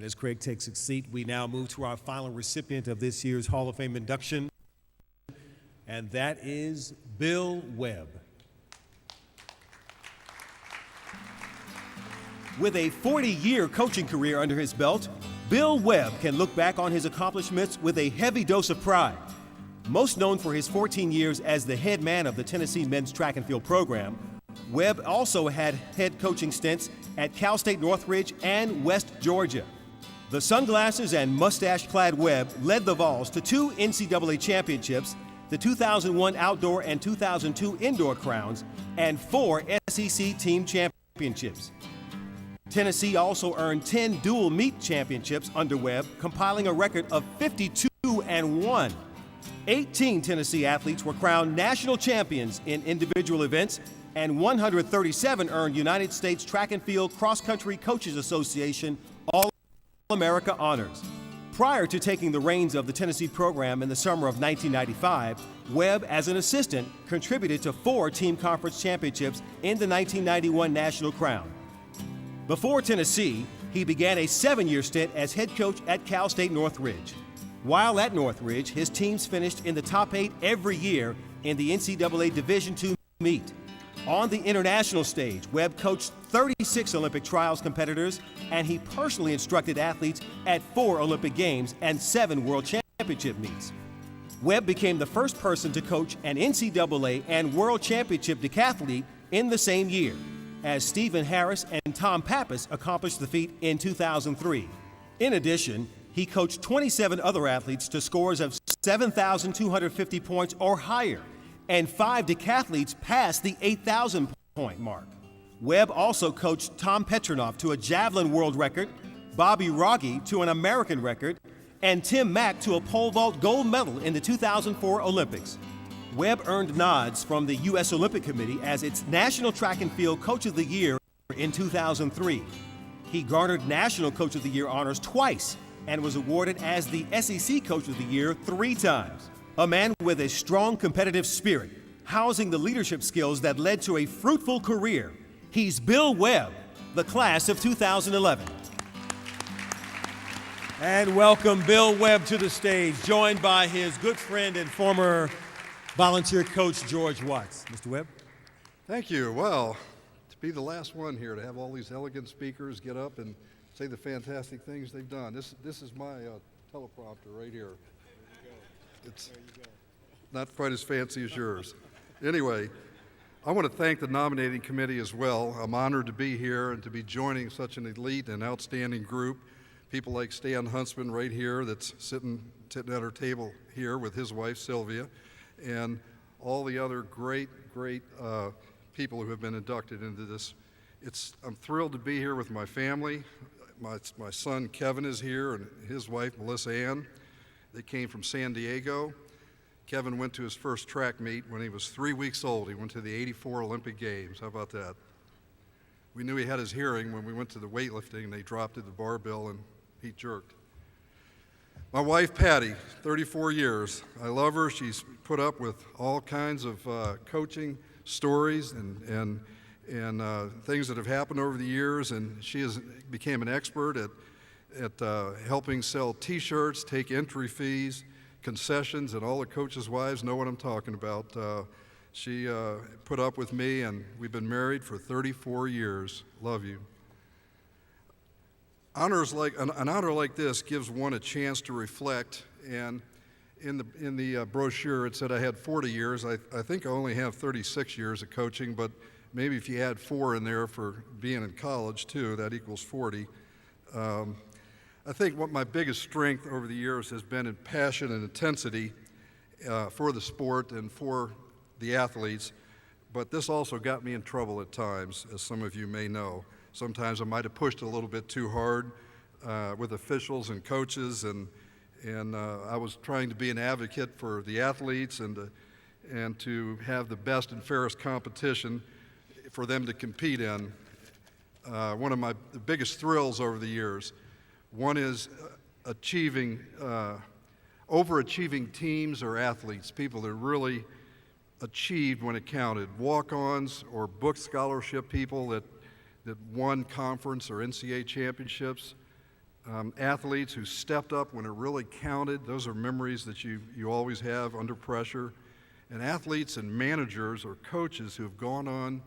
as Craig takes a seat, we now move to our final recipient of this year's Hall of Fame induction, and that is Bill Webb. With a 40-year coaching career under his belt, Bill Webb can look back on his accomplishments with a heavy dose of pride. Most known for his 14 years as the head man of the Tennessee men's track and field program, Webb also had head coaching stints at Cal State Northridge and West Georgia. The sunglasses and mustache-clad Webb led the Vols to 2 NCAA championships, the 2001 outdoor and 2002 indoor crowns, and 4 SEC team championships. Tennessee also earned 10 dual meet championships under Webb, compiling a record of 52-1. 18 Tennessee athletes were crowned national champions in individual events, and 137 earned United States Track and Field Cross Country Coaches Association All-America honors. Prior to taking the reins of the Tennessee program in the summer of 1995, Webb, as an assistant, contributed to 4 team conference championships in the 1991 national crown. Before Tennessee, he began a 7-year stint as head coach at Cal State Northridge. While at Northridge, his teams finished in the top 8 every year in the NCAA Division II meet. On the international stage, Webb coached 36 Olympic trials competitors, and he personally instructed athletes at 4 Olympic Games and 7 World Championship meets. Webb became the first person to coach an NCAA and World Championship decathlete in the same year, as Stephen Harris and Tom Pappas accomplished the feat in 2003. In addition, he coached 27 other athletes to scores of 7,250 points or higher, and 5 decathletes passed the 8,000 point mark. Webb also coached Tom Petronoff to a javelin world record, Bobby Rogge to an American record, and Tim Mack to a pole vault gold medal in the 2004 Olympics. Webb earned nods from the U.S. Olympic Committee as its National Track and Field Coach of the Year in 2003. He garnered National Coach of the Year honors twice and was awarded as the SEC Coach of the Year 3 times. A man with a strong competitive spirit, housing the leadership skills that led to a fruitful career. He's Bill Webb, the class of 2011. And welcome Bill Webb to the stage, joined by his good friend and former volunteer coach, George Watts. Mr. Webb. Thank you. Well, to be the last one here, to have all these elegant speakers get up and say the fantastic things they've done. This is my teleprompter right here. It's not quite as fancy as yours. Anyway, I want to thank the nominating committee as well. I'm honored to be here and to be joining such an elite and outstanding group. People like Stan Huntsman right here that's sitting at our table here with his wife, Sylvia, and all the other great people who have been inducted into this. I'm thrilled to be here with my family. My son Kevin is here, and his wife Melissa Ann. They came from San Diego. Kevin went to his first track meet when he was 3 weeks old. He went to the '84 Olympic Games. How about that? We knew he had his hearing when we went to the weightlifting and they dropped the barbell and he jerked. My wife, Patty, 34 years. I love her. She's put up with all kinds of coaching stories and things that have happened over the years, and she became an expert at helping sell T-shirts, take entry fees, concessions, and all the coaches' wives know what I'm talking about. She put up with me, and we've been married for 34 years. Love you. An honor like this gives one a chance to reflect, and in the brochure it said I had 40 years. I think I only have 36 years of coaching, but maybe if you add 4 in there for being in college too, that equals 40. I think what my biggest strength over the years has been in passion and intensity for the sport and for the athletes, but this also got me in trouble at times, as some of you may know. Sometimes I might have pushed a little bit too hard with officials and coaches, and I was trying to be an advocate for the athletes and to have the best and fairest competition for them to compete in. One of the biggest thrills over the years, one is overachieving teams or athletes, people that really achieved when it counted, walk-ons or book scholarship people that won conference or NCAA championships. athletes who stepped up when it really counted. Those are memories that you always have under pressure. And athletes and managers or coaches who have gone on,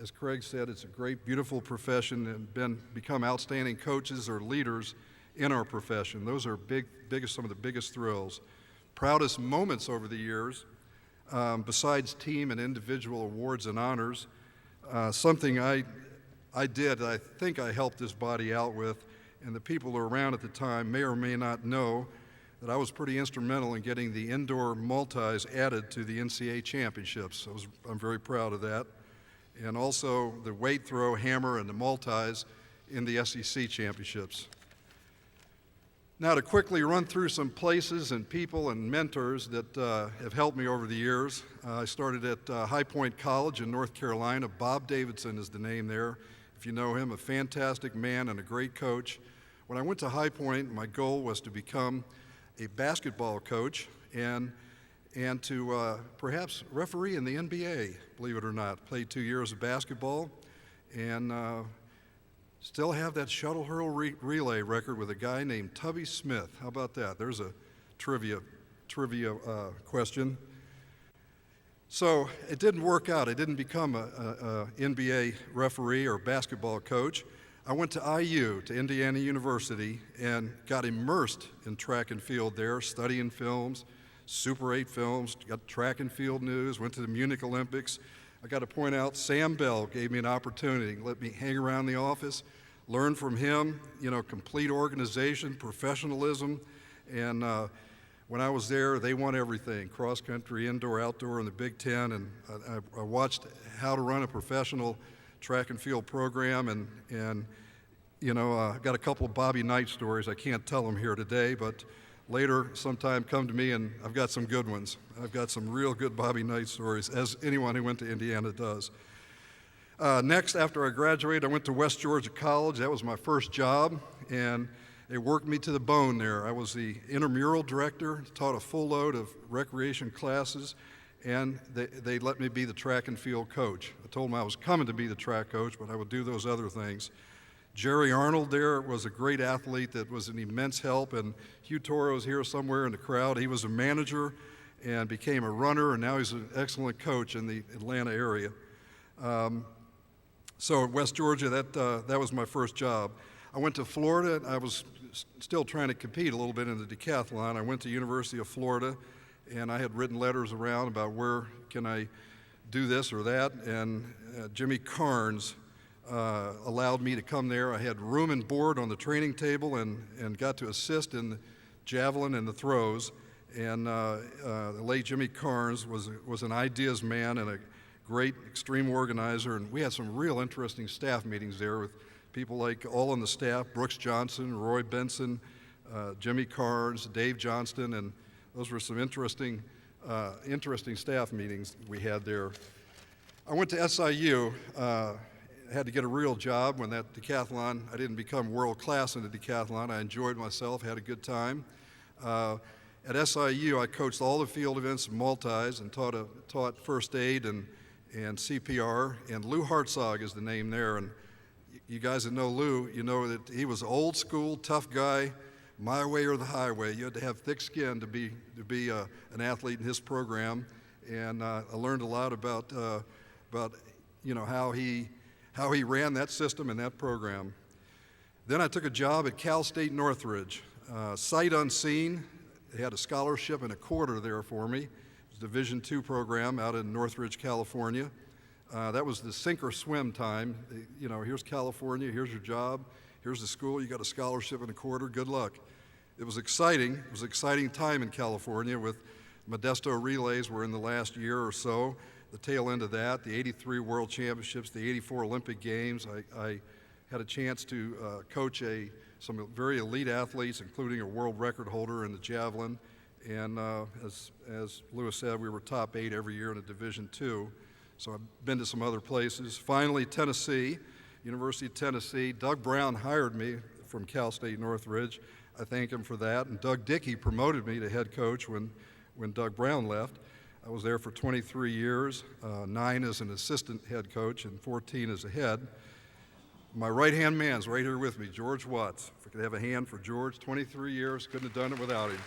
as Craig said, it's a great, beautiful profession and become outstanding coaches or leaders in our profession. Those are some of the biggest thrills. Proudest moments over the years, besides team and individual awards and honors, something I did, I think I helped this body out with, and the people who were around at the time may or may not know that I was pretty instrumental in getting the indoor multis added to the NCAA championships. I'm very proud of that. And also the weight throw, hammer, and the multis in the SEC championships. Now to quickly run through some places and people and mentors that have helped me over the years. I started at High Point College in North Carolina. Bob Davidson is the name there. If you know him, a fantastic man and a great coach. When I went to High Point, my goal was to become a basketball coach and to perhaps referee in the NBA, believe it or not. Played 2 years of basketball and still have that shuttle hurl relay record with a guy named Tubby Smith. How about that? There's a trivia question. So it didn't work out. I didn't become a NBA referee or basketball coach. I went to IU, to Indiana University, and got immersed in track and field there, studying films, Super 8 films, got track and field news, went to the Munich Olympics. I got to point out, Sam Bell gave me an opportunity, let me hang around the office, learn from him, complete organization, professionalism, and when I was there, they won everything, cross country, indoor, outdoor, in the Big Ten, and I watched how to run a professional track and field program, and I've got a couple of Bobby Knight stories. I can't tell them here today, but later sometime come to me, and I've got some good ones. I've got some real good Bobby Knight stories, as anyone who went to Indiana does. Next, after I graduated, I went to West Georgia College. That was my first job, and they worked me to the bone there. I was the intramural director, taught a full load of recreation classes, and they let me be the track and field coach. I told them I was coming to be the track coach, but I would do those other things. Jerry Arnold there was a great athlete that was an immense help, and Hugh Toro's here somewhere in the crowd. He was a manager and became a runner, and now he's an excellent coach in the Atlanta area. So at West Georgia, that was my first job. I went to Florida. I was still trying to compete a little bit in the decathlon. I went to University of Florida, and I had written letters around about where can I do this or that, and Jimmy Carnes allowed me to come there. I had room and board on the training table and got to assist in the javelin and the throws. And the late Jimmy Carnes was an ideas man and a great extreme organizer. And we had some real interesting staff meetings there with people like all on the staff, Brooks Johnson, Roy Benson, Jimmy Carnes, Dave Johnston, and those were some interesting staff meetings we had there. I went to SIU. Had to get a real job when that decathlon, I didn't become world class in the decathlon. I enjoyed myself, had a good time. At SIU, I coached all the field events and multis and taught first aid and CPR, and Lou Hartzog is the name there. And you guys that know Lou, you know that he was old school, tough guy, my way or the highway. You had to have thick skin to be an athlete in his program, and I learned a lot about how he ran that system and that program. Then I took a job at Cal State Northridge, sight unseen. They had a scholarship and a quarter there for me. It was a Division II program out in Northridge, California. That was the sink or swim time. Here's California, here's your job, here's the school, you got a scholarship and a quarter, good luck. It was exciting. It was an exciting time in California with Modesto relays were in the last year or so. The tail end of that, the 83 World Championships, the 84 Olympic Games. I had a chance to coach some very elite athletes, including a world record holder in the javelin. And as Lewis said, we were top 8 every year in a Division II. So I've been to some other places. Finally, Tennessee, University of Tennessee. Doug Brown hired me from Cal State Northridge. I thank him for that. And Doug Dickey promoted me to head coach when Doug Brown left. I was there for 23 years, 9 as an assistant head coach and 14 as a head. My right-hand man's right here with me, George Watts. If I could have a hand for George, 23 years, couldn't have done it without him.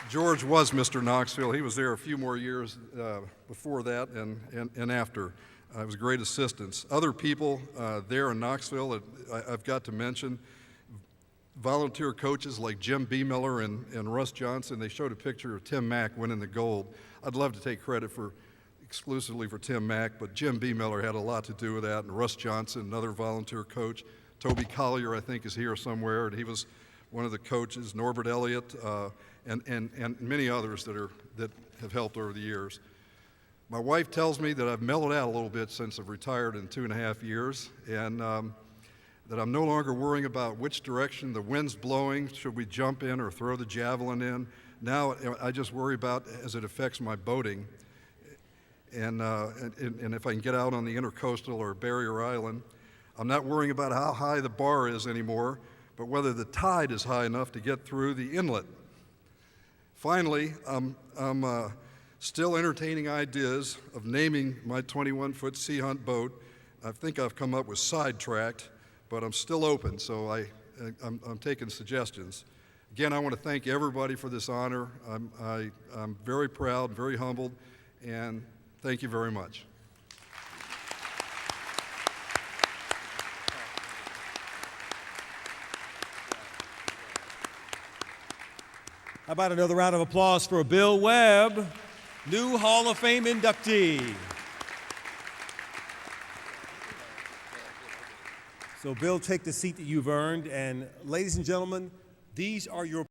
George was Mr. Knoxville. He was there a few more years before that and after. It was a great assistance. Other people there in Knoxville that I've got to mention, volunteer coaches like Jim B. Miller and Russ Johnson. They showed a picture of Tim Mack winning the gold. I'd love to take credit exclusively for Tim Mack, but Jim B. Miller had a lot to do with that, and Russ Johnson, another volunteer coach. Toby Collier, I think, is here somewhere, and he was one of the coaches. Norbert Elliott, and many others that have helped over the years. My wife tells me that I've mellowed out a little bit since I've retired in 2.5 years, and that I'm no longer worrying about which direction the wind's blowing, should we jump in or throw the javelin in. Now I just worry about as it affects my boating, and if I can get out on the Intercoastal or Barrier Island. I'm not worrying about how high the bar is anymore, but whether the tide is high enough to get through the inlet. Finally, I'm still entertaining ideas of naming my 21-foot Sea Hunt boat. I think I've come up with Sidetracked, but I'm still open, so I'm taking suggestions. Again, I want to thank everybody for this honor. I'm very proud, very humbled, and thank you very much. How about another round of applause for Bill Webb, new Hall of Fame inductee. So Bill, take the seat that you've earned, and ladies and gentlemen, these are your